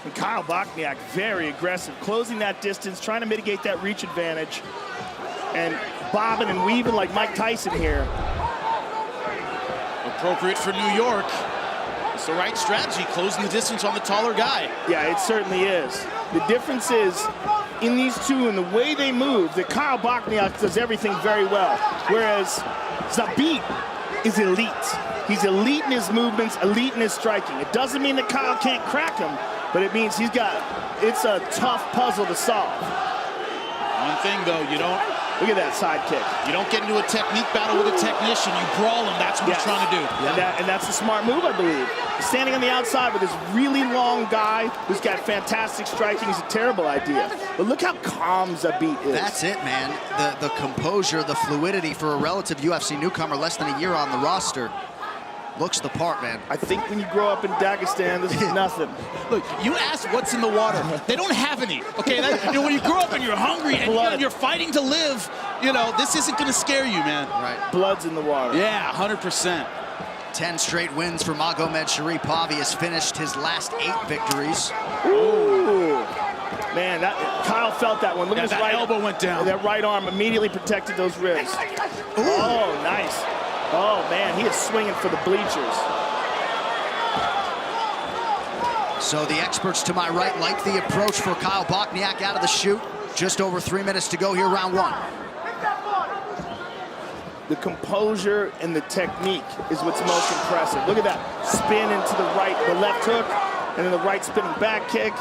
And Kyle Bochniak, very aggressive, closing that distance, trying to mitigate that reach advantage. And bobbing and weaving like Mike Tyson here. Appropriate for New York. It's the right strategy, closing the distance on the taller guy. Yeah, it certainly is. The difference is, in these two and the way they move, that Kyle Bochniak does everything very well, whereas Zabit is elite. He's elite in his movements, elite in his striking. It doesn't mean that Kyle can't crack him, but it means it's a tough puzzle to solve. One thing though, look at that side kick. You don't get into a technique battle with a technician. You brawl him. That's what he's trying to do. And that's a smart move, I believe. Standing on the outside with this really long guy who's got fantastic striking is a terrible idea. But look how calm Zabit is. That's it, man. The composure, the fluidity for a relative UFC newcomer, less than a year on the roster. Looks the part, man. I think when you grow up in Dagestan, this is nothing. Look, you ask what's in the water. They don't have any, okay? When you grow up and you're hungry and you're fighting to live, this isn't going to scare you, man. Right. Blood's in the water. Yeah, 100%. 10 straight wins for Magomed Sharipov. He has finished his last 8 victories. Ooh. Man, Kyle felt that one. Look at his right elbow went down. That right arm immediately protected those ribs. Oh, nice. Oh, man, he is swinging for the bleachers. So the experts to my right like the approach for Kyle Bochniak out of the chute. Just over 3 minutes to go here, round 1. The composure and the technique is what's most impressive. Look at that spin into the right, the left hook, and then the right spinning back kick.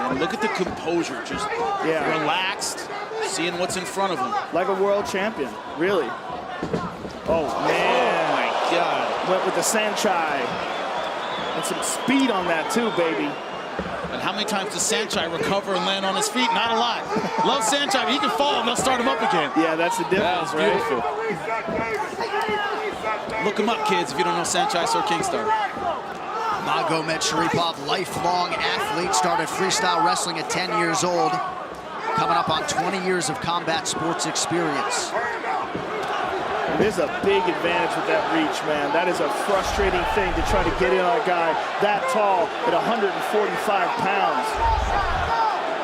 And look at the composure, just relaxed, seeing what's in front of him. Like a world champion, really. Oh, man. Oh, my God. Went with the Sanchai. And some speed on that, too, baby. And how many times does Sanchai recover and land on his feet? Not a lot. Love Sanchai, but he can fall and they'll start him up again. Yeah, that's the difference, that was beautiful. Look him up, kids, if you don't know Sanchai Sir Kingstar. Magomed Sharipov, lifelong athlete, started freestyle wrestling at 10 years old. Coming up on 20 years of combat sports experience. There's a big advantage with that reach, man. That is a frustrating thing to try to get in on a guy that tall at 145 pounds.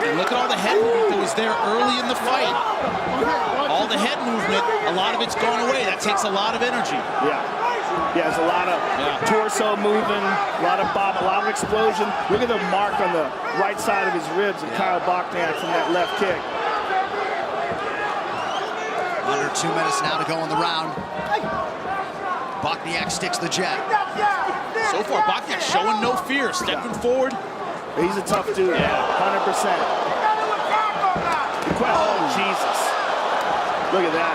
And look at all the head movement that was there early in the fight. All the head movement, a lot of it's gone away. That takes a lot of energy. Yeah, there's a lot of torso moving, a lot of bob, a lot of explosion. Look at the mark on the right side of his ribs of Kyle Bochniak from that left kick. Under 2 minutes now to go in the round. Bochniak sticks the jab. So far, Bochniak showing no fear, stepping forward. He's a tough dude, 100%. Oh, Jesus. Look at that.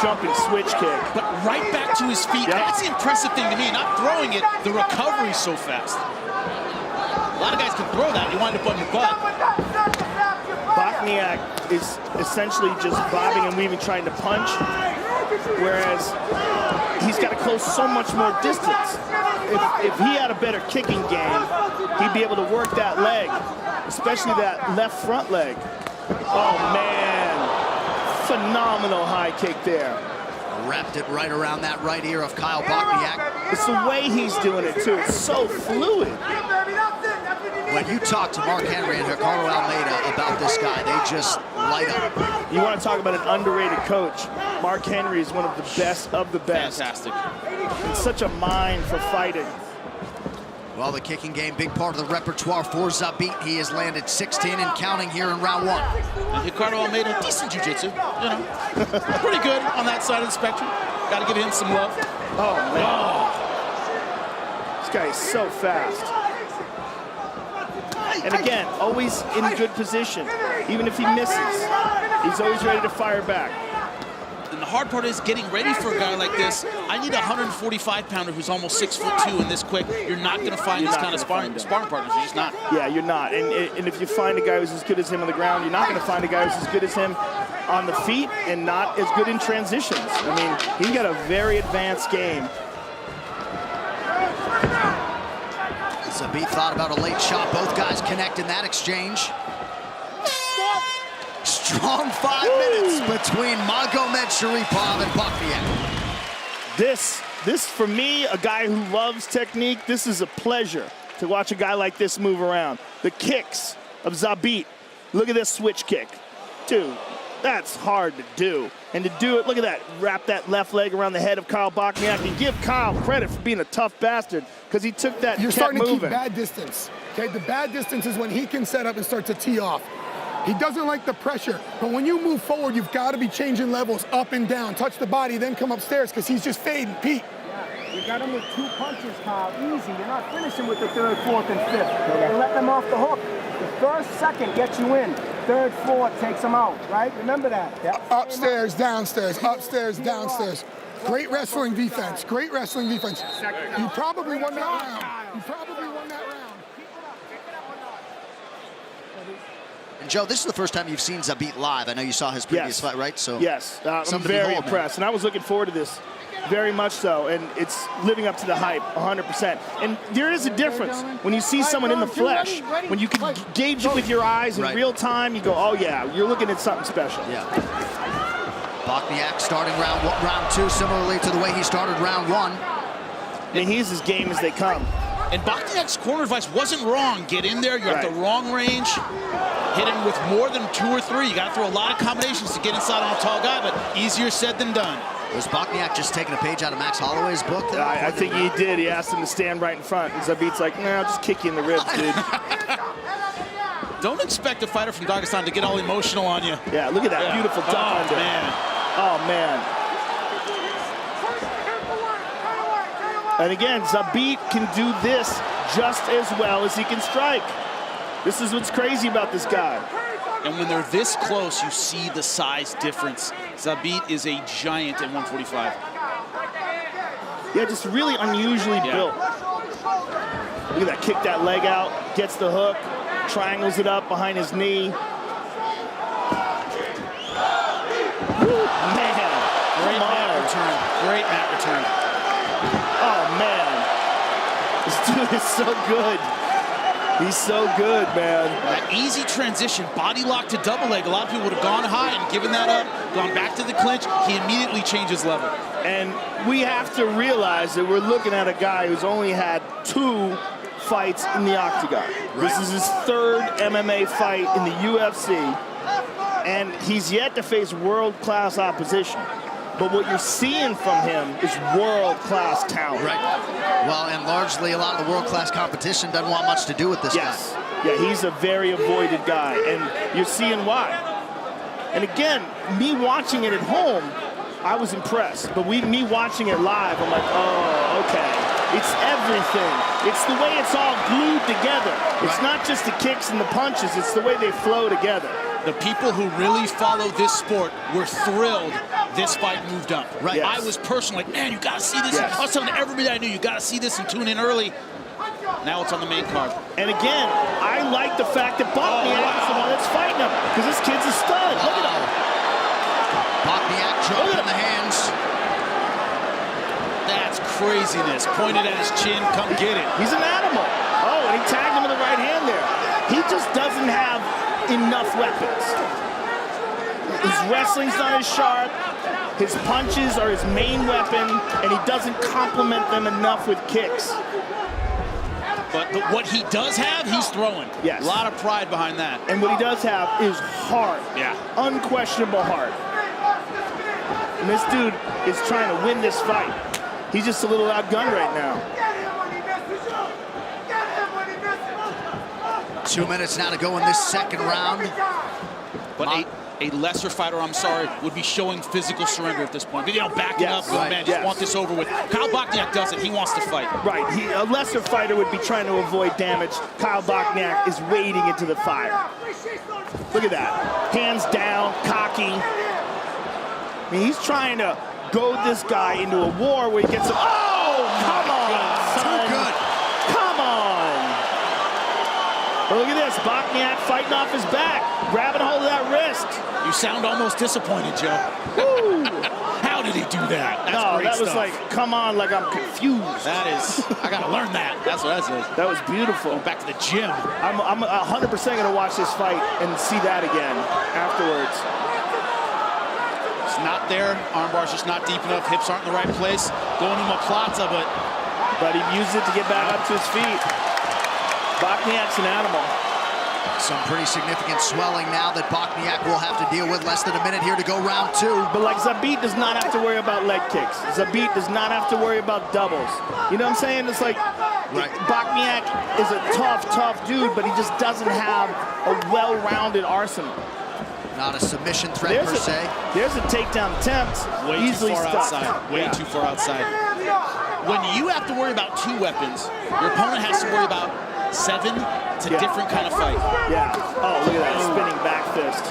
Jumping switch kick. But right back to his feet. That's the impressive thing to me. Not throwing it, the recovery so fast. A lot of guys can throw that. You wind up on your butt. Bochniak is essentially just bobbing and weaving, trying to punch, whereas he's got to close so much more distance. If he had a better kicking game, he'd be able to work that leg, especially that left front leg. Oh, man. Phenomenal high kick there. Wrapped it right around that right ear of Kyle Bochniak. It's the way he's doing it, too. It's so fluid. When you talk to Mark Henry and Ricardo Almeida about this guy, they just light up. You want to talk about an underrated coach. Mark Henry is one of the best of the best. Fantastic. And such a mind for fighting. Well, the kicking game, big part of the repertoire for Zabit. He has landed 16 and counting here in round 1. And Ricardo Almeida, decent jiu-jitsu, pretty good on that side of the spectrum. Got to give him some love. Oh, man. This guy is so fast. And again, always in good position. Even if he misses, he's always ready to fire back. And the hard part is getting ready for a guy like this. I need a 145-pounder who's almost 6'2" and this quick. You're not going to find this kind of sparring partners. You're just not. Yeah, you're not. And if you find a guy who's as good as him on the ground, you're not going to find a guy who's as good as him on the feet and not as good in transitions. I mean, he's got a very advanced game. Zabit thought about a late shot. Both guys connect in that exchange. strong 5 minutes between Magomed Sharipov and Bokniak. This for me, a guy who loves technique, this is a pleasure to watch a guy like this move around. The kicks of Zabit. Look at this switch kick. Dude, that's hard to do. And to do it, look at that, wrap that left leg around the head of Kyle Bokniak. And give Kyle credit for being a tough bastard because he took that. You're starting moving. to keep bad distance. Okay, the bad distance is when he can set up and start to tee off. He doesn't like the pressure, but when you move forward, you've got to be changing levels up and down. Touch the body, then come upstairs because he's just fading. Pete. You got him with 2 punches, Kyle. Easy. You're not finishing with the 3rd, 4th, and 5th. You're letting him off the hook. The first, second gets you in. 3rd, 4th takes him out, right? Remember that. Yep. Upstairs, downstairs, upstairs, downstairs. Great wrestling defense. Great wrestling defense. You probably won that round. You probably won that round. And Joe, this is the first time you've seen Zabit live. I know you saw his previous fight, right? So yes, I'm very impressed, and I was looking forward to this. Very much so, and it's living up to the hype 100%. And there is a difference when you see someone in the flesh, when you can gauge it with your eyes in real time, you go, oh yeah, you're looking at something special. Yeah. Bokniak starting round 2 similarly to the way he started round 1. I mean, he's as game as they come. And Bokniak's corner advice wasn't wrong. Get in there, you're at the wrong range. Hit him with more than 2 or 3. You got to throw a lot of combinations to get inside on a tall guy, but easier said than done. Was Bokniak just taking a page out of Max Holloway's book? I think he did. He asked him to stand right in front. And Zabit's like, nah, I'll just kick you in the ribs, dude. Don't expect a fighter from Dagestan to get all emotional on you. Yeah, look at that beautiful duck under. Man. Oh, man. And again, Zabit can do this just as well as he can strike. This is what's crazy about this guy. And when they're this close, you see the size difference. Zabit is a giant at 145. Yeah, just really unusually built. Look at that, kick that leg out, gets the hook, triangles it up behind his knee. Woo, man. Great mat return. Great mat return. Oh, man. This dude is so good. He's so good, man. That easy transition, body lock to double leg. A lot of people would have gone high and given that up, gone back to the clinch. He immediately changes level. And we have to realize that we're looking at a guy who's only had 2 fights in the octagon. This is his 3rd MMA fight in the UFC. And he's yet to face world-class opposition. But what you're seeing from him is world-class talent. Right. Well, and largely a lot of the world-class competition doesn't want much to do with this guy. Yeah, he's a very avoided guy, and you're seeing why. And again, me watching it at home, I was impressed. But me watching it live, I'm like, oh, okay. It's everything. It's the way it's all glued together. It's not just the kicks and the punches, it's the way they flow together. The people who really follow this sport were thrilled this fight moved up. Right. I was personally like, man, you got to see this. I was telling everybody I knew, you got to see this and tune in early. Now it's on the main card. And again, I like the fact that Bokniak is the one that's fighting him because this kid's a stud. Look at him. Bokniak dropping the hands. That's craziness. Pointed at his chin, come get it. He's an animal. Oh, and he tagged him with the right hand there. He just doesn't have enough weapons. His wrestling's not as sharp. His punches are his main weapon, and he doesn't complement them enough with kicks. But what he does have, he's throwing. Yes. A lot of pride behind that. And what he does have is heart. Yeah. Unquestionable heart. And this dude is trying to win this fight. He's just a little outgunned right now. 2 minutes now to go in this 2nd round. But a lesser fighter, I'm sorry, would be showing physical surrender at this point. You know, backing up, going, man, just want this over with. Kyle Bokniak doesn't. He wants to fight. Right. A lesser fighter would be trying to avoid damage. Kyle Bokniak is wading into the fire. Look at that. Hands down, cocky. I mean, he's trying to goad this guy into a war where he gets... Oh, come on, son. Too good. Come on. But look at this. Bokniak fighting off his back, grabbing a hold of that wrist. You sound almost disappointed, Joe. Woo. How did did he do that? That's No, great that was stuff. like, come on, like I'm confused. That is, I gotta learn that. That's what that is. That was beautiful. Going back to the gym. I'm 100% gonna watch this fight and see that again afterwards. It's not there. Armbar's just not deep enough. Hips aren't in the right place. Going to Maplaza, But he used it to get back up to his feet. Bokniak's an animal. Some pretty significant swelling now that Bokniak will have to deal with. Less than a minute here to go round 2. But like Zabit does not have to worry about leg kicks. Zabit does not have to worry about doubles. You know what I'm saying? It's like Bokniak is a tough dude, but he just doesn't have a well-rounded arsenal. Not a submission threat per se. There's a takedown attempt. way easily too far stopped. outside. Way too far outside. When you have to worry about 2 weapons, your opponent has to worry about 7. It's a different kind of fight. Yeah. Oh, look at that spinning back fist.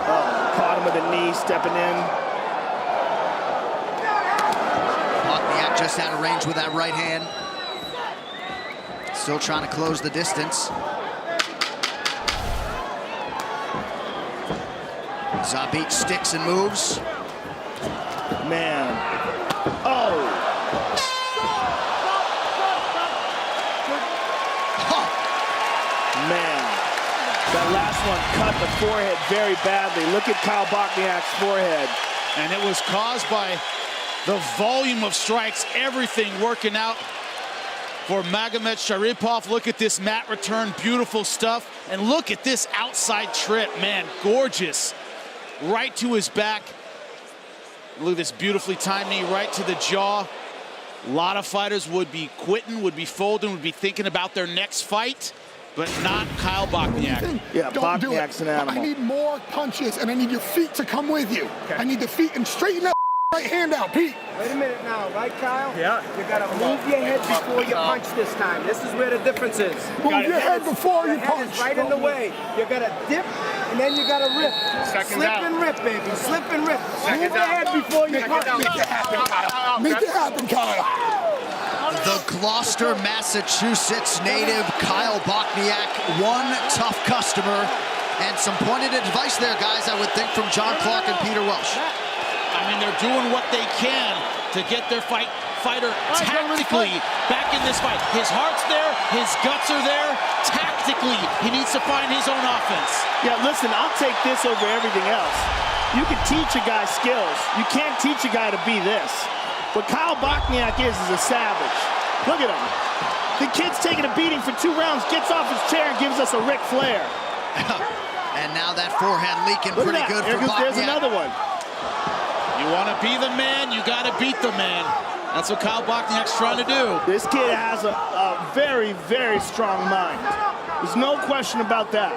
Oh, caught him with a knee, stepping in. Bokniak just out of range with that right hand. Still trying to close the distance. Zabit sticks and moves. Man. Oh. Man. That last one cut the forehead very badly. Look at Kyle Bokniak's forehead. And it was caused by the volume of strikes, everything working out for Magomed Sharipov. Look at this mat return, beautiful stuff. And look at this outside trip, man, gorgeous. Right to his back. Look at this beautifully timed knee right to the jaw. A lot of fighters would be quitting, would be folding, would be thinking about their next fight, but not Kyle Bokniak. Yeah, Don't do Bokniak's it. an animal. I need more punches, and I need your feet to come with you. Okay. I need the feet, and straighten that right hand out, Pete. Wait a minute now, right, Kyle? Yeah. You gotta move your head before you punch this time. This is where the difference is. Move your head before you Your head punch. is right in the way. You gotta dip, and then you gotta rip. Slip and rip, baby. Slip and rip. Move your head before you punch. Make it happen, Kyle. Make it happen, Kyle. The Gloucester, Massachusetts native Kyle Bokniak, one tough customer, and some pointed advice there, guys, I would think, from John Clark and Peter Welsh. I mean, they're doing what they can to get their fighter tactically back in this fight. His heart's there, his guts are there. Tactically, he needs to find his own offense. Yeah, listen, I'll take this over everything else. You can teach a guy skills. You can't teach a guy to be this. What Kyle Bokniak is a savage. Look at him. The kid's taking a beating for 2 rounds, gets off his chair and gives us a Ric Flair. And now that forehand leaking Look pretty at that. good for Bokniak. There's another one. You want to be the man, you got to beat the man. That's what Kyle Bokniak's trying to do. This kid has a very, very strong mind. There's no question about that.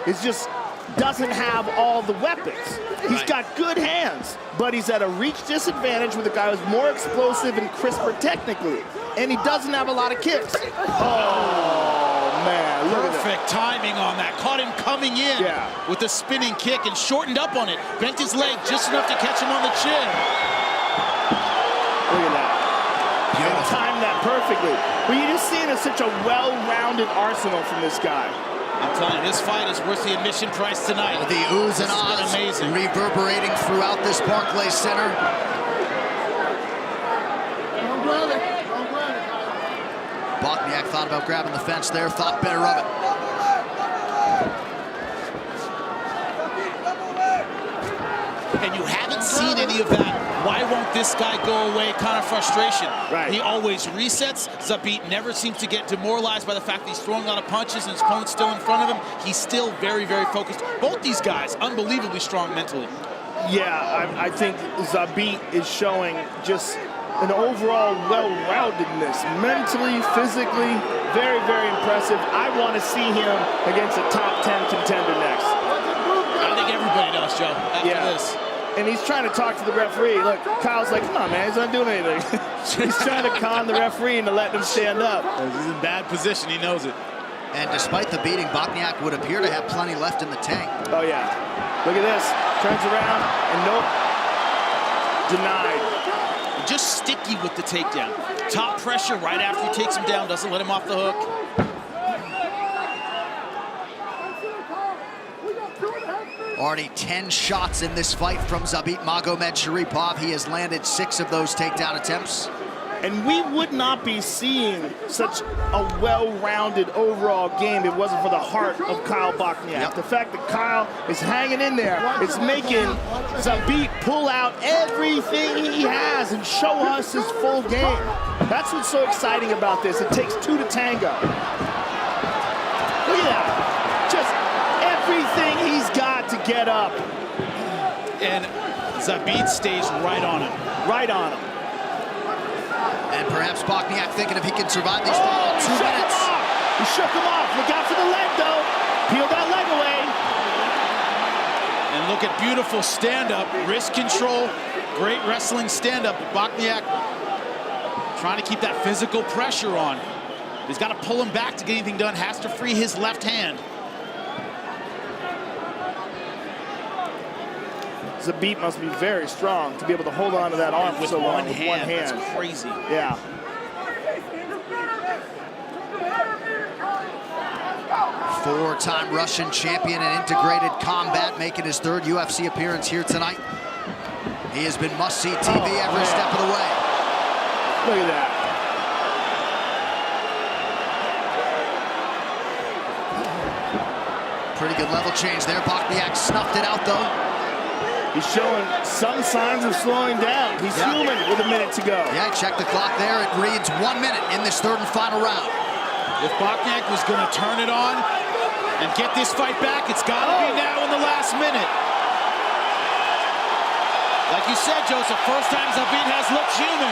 He just doesn't have all the weapons. He's got good hands, but he's at a reach disadvantage with a guy who's more explosive and crisper technically. And he doesn't have a lot of kicks. Oh, man, look at that. Perfect timing on that. Caught him coming in with a spinning kick and shortened up on it. Bent his leg just enough to catch him on the chin. Look at that. And timed that perfectly. But you're just seeing such a well-rounded arsenal from this guy. I'm telling you, this fight is worth the admission price tonight. The oohs and ahs reverberating throughout this Barclays Center. Bokniak thought about grabbing the fence there, thought better of it. And you haven't seen any of that. Why won't this guy go away kind of frustration? Right. He always resets. Zabit never seems to get demoralized by the fact that he's throwing a lot of punches and his opponent's still in front of him. He's still very, very focused. Both these guys, unbelievably strong mentally. Yeah, I think Zabit is showing just an overall well-roundedness. Mentally, physically, very, very impressive. I want to see him against a top 10 contender next. I think everybody does, Joe, after this. And he's trying to talk to the referee. Look, Kyle's like, come on, man, he's not doing anything. He's trying to con the referee into letting him stand up. He's in bad position, he knows it. And despite the beating, Bokniak would appear to have plenty left in the tank. Oh, yeah. Look at this. Turns around, and nope. Denied. Just sticky with the takedown. Top pressure right after he takes him down, doesn't let him off the hook. Already 10 shots in this fight from Zabit Magomedsharipov. He has landed 6 of those takedown attempts. And we would not be seeing such a well-rounded overall game if it wasn't for the heart of Kyle Bochniak. Yep. The fact that Kyle is hanging in there, it's making Zabit pull out everything he has and show us his full game. That's what's so exciting about this. It takes 2 to tango. Look at that. Just everything he's got to get up. And Zabit stays right on him. Right on him. And perhaps Bochniak thinking if he can survive these final 2 minutes. He shook him off. Look out for the leg, though. Peel that leg away. And look at beautiful stand-up, wrist control, great wrestling stand-up. Bochniak trying to keep that physical pressure on. He's got to pull him back to get anything done. Has to free his left hand. Zabit must be very strong to be able to hold on to that arm for so long with one hand. That's crazy. Yeah. Four-time Russian champion in integrated combat, making his 3rd UFC appearance here tonight. He has been must-see TV every step of the way. Look at that. Pretty good level change there. Bochniak snuffed it out, though. He's showing some signs of slowing down. He's human with a minute to go. Yeah, check the clock there. It reads 1 minute in this 3rd and final round. If Bochniak was going to turn it on and get this fight back, it's got to be now in the last minute. Like you said, Joseph, first time Zabit has looked human.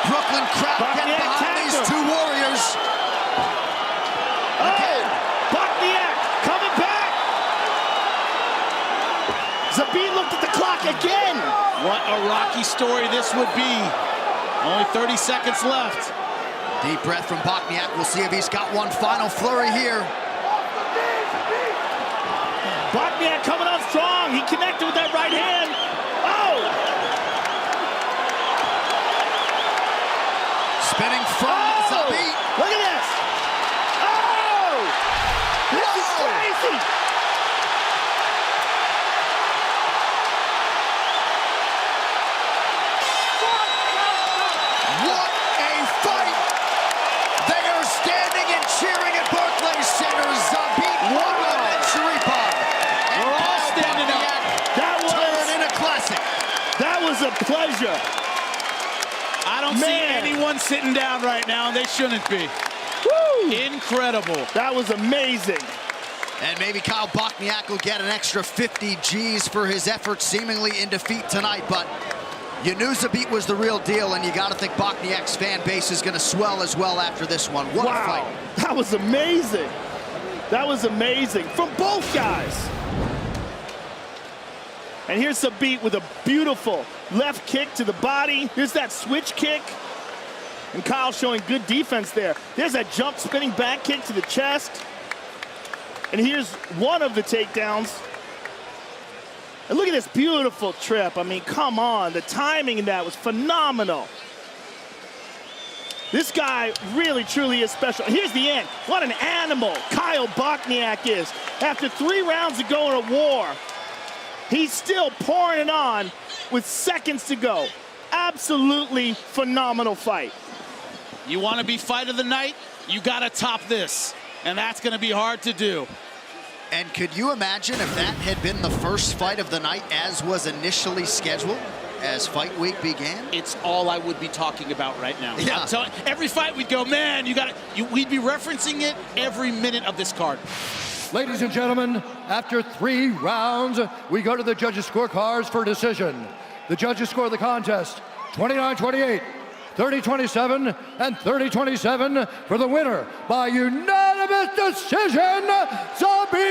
Brooklyn crowd getting behind these 2 warriors. Again. Bochniak coming back. Zabit looked at the clock again. What a rocky story this would be. Only 30 seconds left. Deep breath from Bochniak. We'll see if he's got one final flurry here. Bochniak coming on strong. He connected with that right hand. Oh! Spinning from Zabit. Look at this. Oh! This is crazy. What a fight! They are standing and cheering at Barclays Center. Zabit Magomedsharipov. We're all standing up. That Turn in a classic. That was a pleasure. I don't see anyone sitting down right now, and they shouldn't be. Woo! Incredible. That was amazing. And maybe Kyle Bochniak will get an extra 50 G's for his efforts seemingly in defeat tonight, but you knew Zabit was the real deal, and you got to think Bochniak's fan base is going to swell as well after this one. What a fight. That was amazing. That was amazing from both guys. And here's Zabit with a beautiful left kick to the body. Here's that switch kick. And Kyle showing good defense there. There's that jump spinning back kick to the chest. And here's one of the takedowns. And look at this beautiful trip. I mean, come on. The timing in that was phenomenal. This guy really, truly is special. Here's the end. What an animal Kyle Bochniak is. After 3 rounds to go in a war, he's still pouring it on with seconds to go. Absolutely phenomenal fight. You want to be fight of the night? You got to top this. And that's going to be hard to do. And could you imagine if that had been the first fight of the night as was initially scheduled, as fight week began? It's all I would be talking about right now. Yeah. I'm telling, every fight we'd go, man, we'd be referencing it every minute of this card. Ladies and gentlemen, after 3 rounds, we go to the judges' scorecards for decision. The judges score the contest 29-28, 30-27, and 30-27 for the winner by unanimous decision, Zabit